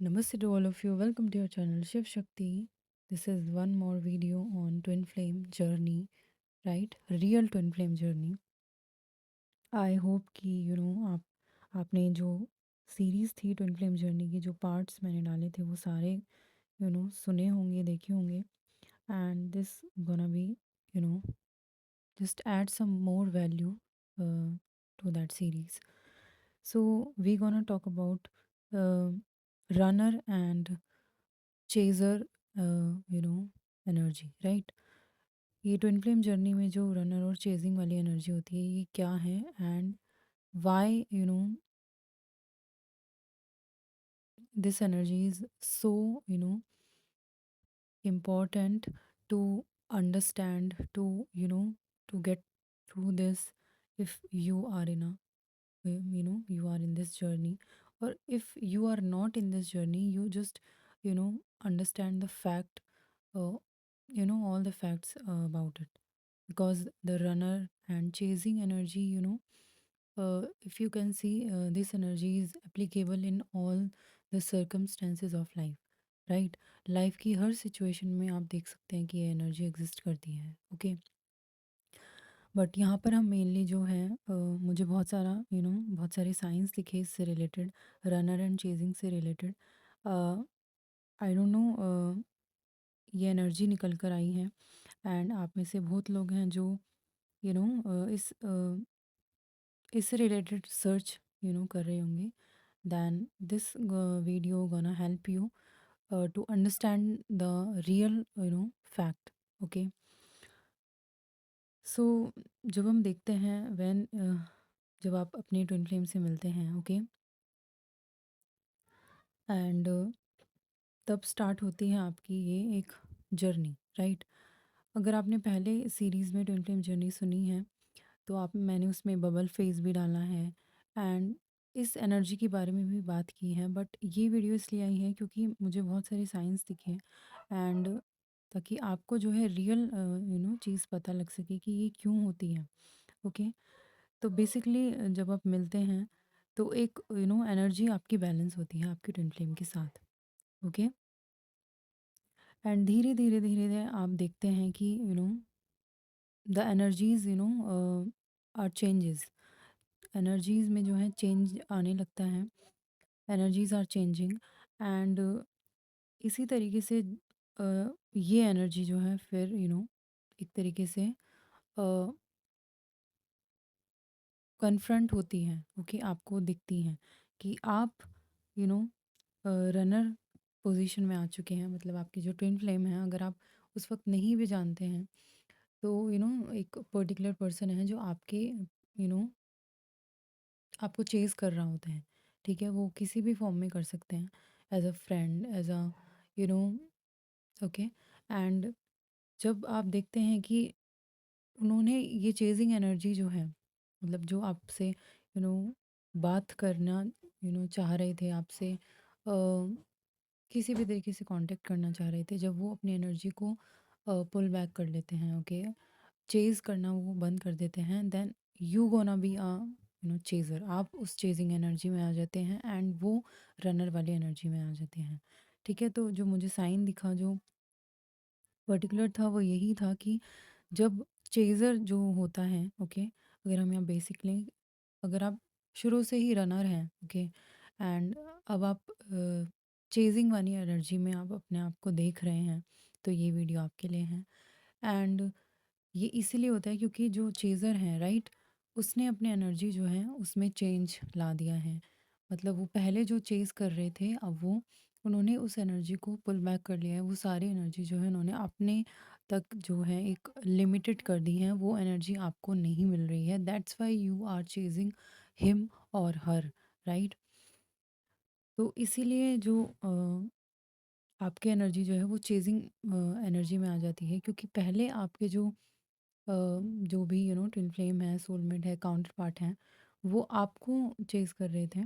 Namaste to all of you. Welcome to your channel Shiv Shakti. This is one more video on twin flame journey, right? Real twin flame journey. I hope कि आपने जो series थी twin flame journey की जो parts मैंने डाले थे वो सारे सुने होंगे, देखे होंगे, and this gonna be you know just add some more value to that series. So we gonna talk about uh, runner and chaser energy, right? ये ट्विन फ्लेम जर्नी में जो रनर और चेजिंग वाली एनर्जी होती है ये क्या है, and why this energy is so important to understand, to to get through this. If you are in a you are in this journey, or if you are not in this journey, you just understand the fact, uh, all the facts about it, because the runner and chasing energy, if you can see, this energy is applicable in all the circumstances of life, right? Life की हर situation में आप देख सकते हैं कि ये energy exist करती है, ओके? बट यहाँ पर हम मेनली जो है, मुझे बहुत सारा बहुत सारे साइंस दिखे इससे रिलेटेड, रनर एंड चेजिंग से रिलेटेड। आई डोंट नो, ये एनर्जी निकल कर आई है, एंड आप में से बहुत लोग हैं जो इससे रिलेटेड सर्च कर रहे होंगे, then this video gonna help you to understand the real fact, okay? So जब हम देखते हैं when जब आप अपने ट्विन फ्लेम से मिलते हैं, ओके, एंड तब स्टार्ट होती है आपकी ये एक जर्नी, राइट? अगर आपने पहले सीरीज़ में ट्विन फ्लेम जर्नी सुनी है तो आप मैंने उसमें बबल फेज़ भी डाला है, एंड इस एनर्जी के बारे में भी बात की है, बट ये वीडियो इसलिए आई है क्योंकि मुझे बहुत सारे साइंस दिखे, एंड ताकि आपको जो है रियल चीज़ पता लग सके कि ये क्यों होती है, ओके? तो बेसिकली जब आप मिलते हैं तो एक एनर्जी आपकी बैलेंस होती है आपके ट्विन फ्लेम के साथ, ओके? एंड धीरे धीरे धीरे धीरे आप देखते हैं कि the energies are changes, energies में जो है चेंज आने लगता है, एनर्जीज़ आर चेंजिंग, एंड इसी तरीके से ये एनर्जी जो है फिर एक तरीके से कन्फ्रंट होती हैं, ओके, आपको दिखती हैं कि आप यू नो रनर पोजीशन में आ चुके हैं, मतलब आपकी जो ट्विन फ्लेम है अगर आप उस वक्त नहीं भी जानते हैं तो एक पर्टिकुलर पर्सन है जो आपके आपको चेज़ कर रहा होता है, ठीक है? वो किसी भी फॉर्म में कर सकते हैं, as a friend, as a you know okay, and जब आप देखते हैं कि उन्होंने ये चेज़िंग एनर्जी जो है, मतलब जो आपसे बात करना चाह रहे थे, आपसे किसी भी तरीके से कांटेक्ट करना चाह रहे थे, जब वो अपनी एनर्जी को पुल बैक कर लेते हैं, ओके, चेज़ करना वो बंद कर देते हैं, then you gonna be a chaser, आप उस चेज़िंग एनर्जी में आ जाते हैं एंड वो रनर वाली एनर्जी में आ जाते हैं, ठीक है? तो जो मुझे साइन दिखा जो पर्टिकुलर था वो यही था कि जब चेज़र जो होता है, ओके, अगर हम यहाँ बेसिकली, अगर आप शुरू से ही रनर हैं, ओके, एंड अब आप चेज़िंग वाली एनर्जी में आप अपने आप को देख रहे हैं, तो ये वीडियो आपके लिए है, एंड ये इसीलिए होता है क्योंकि जो चेज़र हैं, राइट, उसने अपनी एनर्जी जो है उसमें चेंज ला दिया है, मतलब वो पहले जो चेज़ कर रहे थे अब वो उन्होंने उस एनर्जी को पुल बैक कर लिया है, वो सारी एनर्जी जो है उन्होंने अपने तक जो है एक लिमिटेड कर दी है, वो एनर्जी आपको नहीं मिल रही है, that's why you are chasing him और हर, राइट? तो इसीलिए जो आपकी एनर्जी जो है वो चेजिंग एनर्जी में आ जाती है, क्योंकि पहले आपके जो भी ट्विन फ्लेम है, सोलमेट है, काउंटर पार्ट हैं, वो आपको चेज़ कर रहे थे,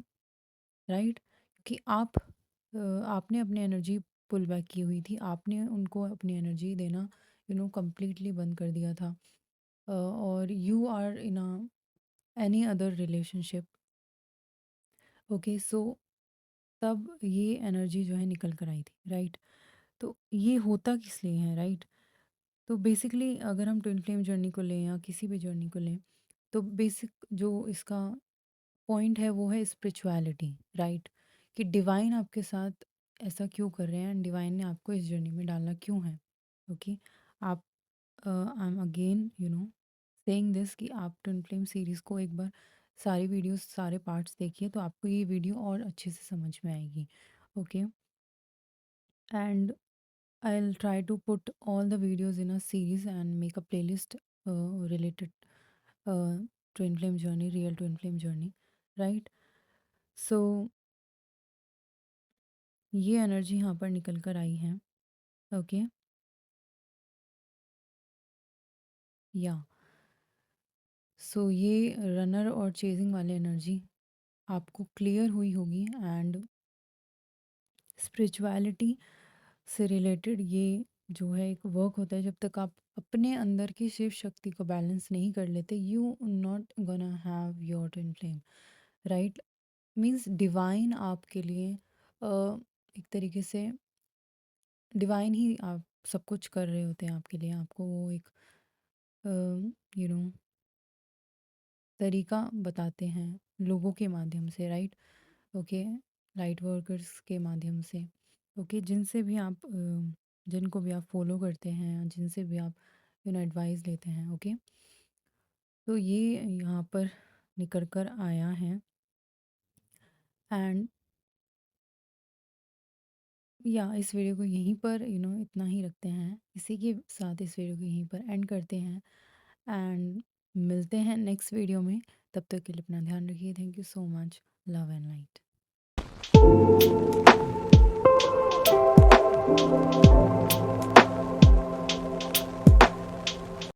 राइट? कि आपने अपनी एनर्जी पुल बैक की हुई थी, आपने उनको अपनी एनर्जी देना कंप्लीटली बंद कर दिया था, और you are in a any other relationship, okay? So तब ये एनर्जी जो है निकल कर आई थी, राइट? तो ये होता किस लिए है, राइट? तो बेसिकली अगर हम ट्विन फ्लेम जर्नी को लें या किसी भी जर्नी को लें, तो बेसिक जो इसका पॉइंट है वो है स्पिरिचुअलिटी, राइट? कि डिवाइन आपके साथ ऐसा क्यों कर रहे हैं एंड डिवाइन ने आपको इस जर्नी में डालना क्यों है। ओके, आप I am again saying this कि आप ट्विन फ्लेम सीरीज़ को एक बार सारी वीडियोस सारे पार्ट्स देखिए तो आपको ये वीडियो और अच्छे से समझ में आएगी। Okay, and I'll try to put all the videos in a series and make a playlist related uh, twin flame journey, real twin flame journey, right? So ये एनर्जी यहाँ पर निकल कर आई है। ओके, या सो ये रनर और चेजिंग वाले एनर्जी आपको क्लियर हुई होगी एंड स्पिरिचुअलिटी से रिलेटेड ये जो है एक वर्क होता है। जब तक आप अपने अंदर की शिव शक्ति को बैलेंस नहीं कर लेते, you not gonna have your twin flame, right? Means divine आपके लिए एक तरीके से डिवाइन ही आप सब कुछ कर रहे होते हैं आपके लिए। आपको वो एक यू नो तरीका बताते हैं लोगों के माध्यम से, राइट? ओके, लाइट वर्कर्स के माध्यम से। ओके, जिनसे भी आप जिनको भी आप फॉलो करते हैं, जिनसे भी आप एडवाइस लेते हैं। ओके, तो ये यहाँ पर निकल कर आया है एंड या इस वीडियो को यहीं पर इतना ही रखते हैं। इसी के साथ इस वीडियो को यहीं पर एंड करते हैं एंड मिलते हैं नेक्स्ट वीडियो में। तब तक के लिए अपना ध्यान रखिए। Thank you so much. Love and light.